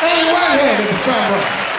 Annie Whitehead at the trombone.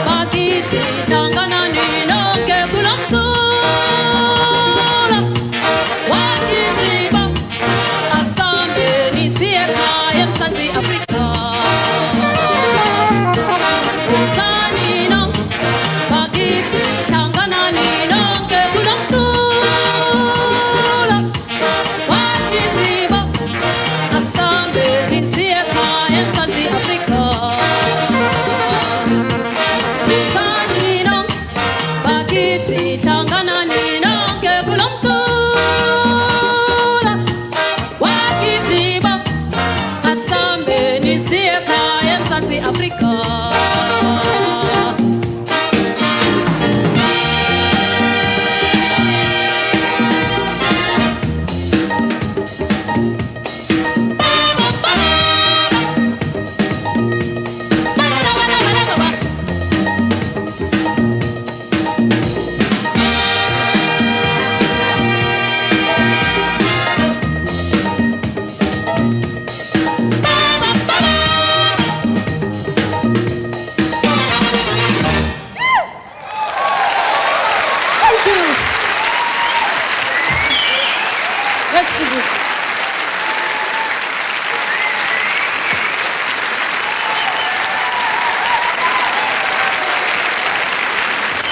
bakithi hlangana ninonke kulo mculo wakithi ba asambeni siye ekhaya eMzantsi Afrika Sanino bakithi hlangana ninonke kulo mculo wakithi ba asambeni siye ekhaya eMzantsi Afrika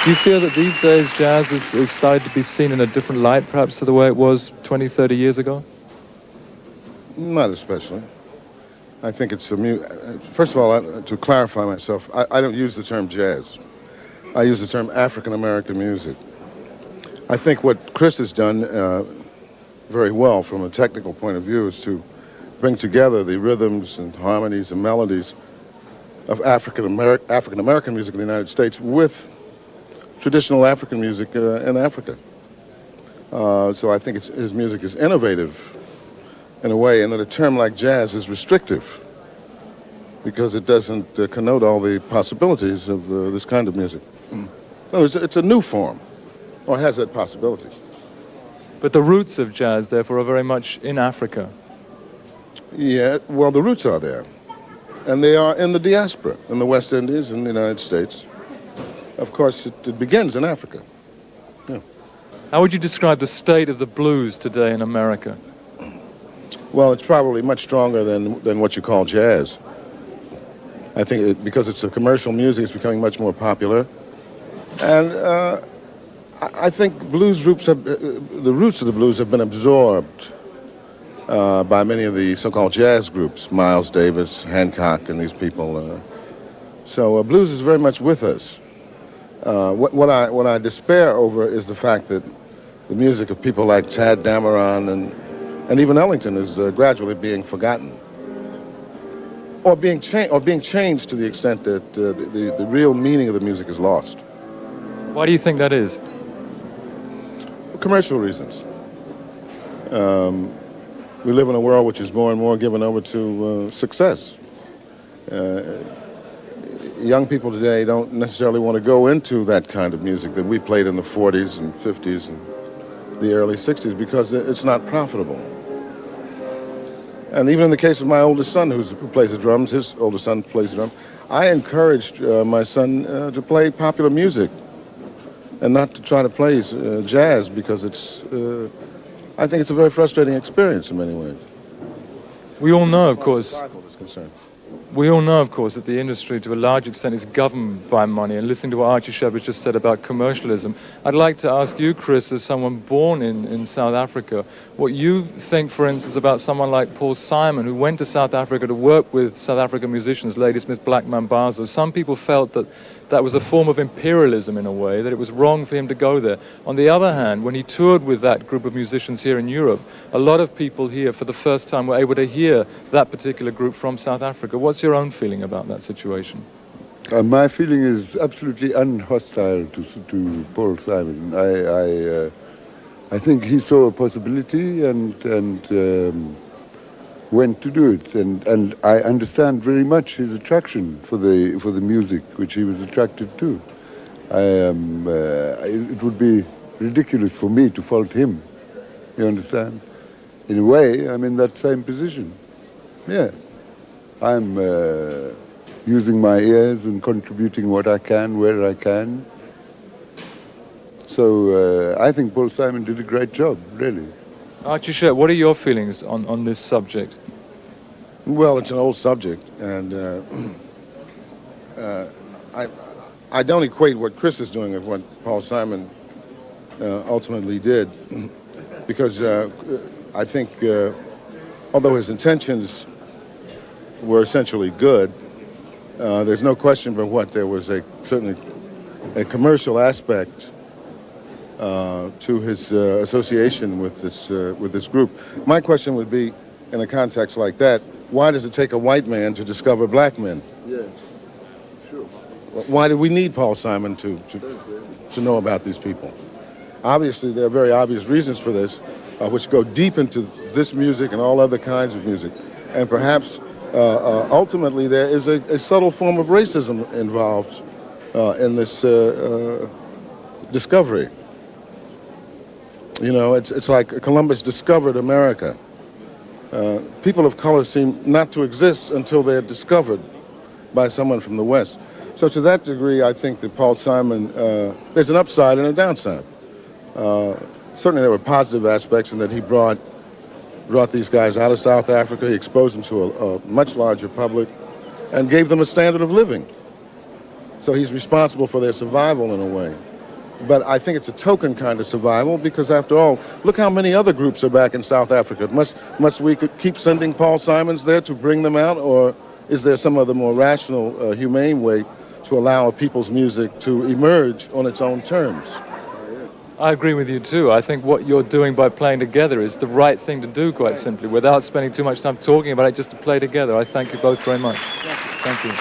Do you feel that these days jazz is starting to be seen in a different light, perhaps to the way it was 20, 30 years ago? Not especially. I think it's first of all, to clarify myself, I don't use the term jazz. I use the term African American music. I think what Chris has done very well from a technical point of view is to bring together the rhythms and harmonies and melodies of African American music in the United States with traditional African music in Africa. So I think his music is innovative in a way, and that a term like jazz is restrictive because it doesn't connote all the possibilities of this kind of music. In other words, it's a new form, or it has that possibility. But the roots of jazz, therefore, are very much in Africa. Yeah, well, the roots are there. And they are in the diaspora, in the West Indies and the United States. Of course, it begins in Africa. Yeah. How would you describe the state of the blues today in America? Well, it's probably much stronger than what you call jazz. I think because it's a commercial music, it's becoming much more popular. And I think blues groups the roots of the blues have been absorbed by many of the so-called jazz groups, Miles Davis, Hancock, and these people. So blues is very much with us. What I despair over is the fact that the music of people like Tad Dameron and even Ellington is gradually being forgotten, or being changed to the extent that the real meaning of the music is lost. Why do you think that is? Commercial reasons. We live in a world which is more and more given over to success. Young people today don't necessarily want to go into that kind of music that we played in the 40s and 50s and the early 60s because it's not profitable. And even in the case of my oldest son who plays the drums, his oldest son plays the drums, I encouraged my son to play popular music and not to try to play jazz because I think it's a very frustrating experience in many ways. We all know, of course, that the industry, to a large extent, is governed by money. And listening to what Archie Shepp has just said about commercialism, I'd like to ask you, Chris, as someone born in South Africa, what you think, for instance, about someone like Paul Simon, who went to South Africa to work with South African musicians, Ladysmith Black Mambazo. Some people felt that that was a form of imperialism in a way, that it was wrong for him to go there. On the other hand, when he toured with that group of musicians here in Europe, a lot of people here for the first time were able to hear that particular group from South Africa. What's your own feeling about that situation? My feeling is absolutely unhostile to Paul Simon. I think he saw a possibility and went to do it, and I understand very much his attraction for the music which he was attracted to. It would be ridiculous for me to fault him. You understand? In a way, I'm in that same position. Yeah, I'm using my ears and contributing what I can, where I can. So I think Paul Simon did a great job, really. Archie Shepp, what are your feelings on this subject? Well, it's an old subject, and I don't equate what Chris is doing with what Paul Simon ultimately did, because I think although his intentions were essentially good, there's no question but what there was certainly a commercial aspect to his association with this group. My question would be, in a context like that, why does it take a white man to discover black men? Yes, sure. Why do we need Paul Simon to know about these people? Obviously, there are very obvious reasons for this, which go deep into this music and all other kinds of music. And perhaps, ultimately, there is a subtle form of racism involved in this discovery. You know, it's like Columbus discovered America. People of color seem not to exist until they're discovered by someone from the West. So to that degree, I think that Paul Simon, there's an upside and a downside. Certainly there were positive aspects in that he brought these guys out of South Africa, he exposed them to a much larger public, and gave them a standard of living. So he's responsible for their survival in a way. But I think it's a token kind of survival because, after all, look how many other groups are back in South Africa. Must we keep sending Paul Simons there to bring them out, or is there some other more rational, humane way to allow a people's music to emerge on its own terms? I agree with you too. I think what you're doing by playing together is the right thing to do, quite simply, without spending too much time talking about it, just to play together. I thank you both very much. Thank you.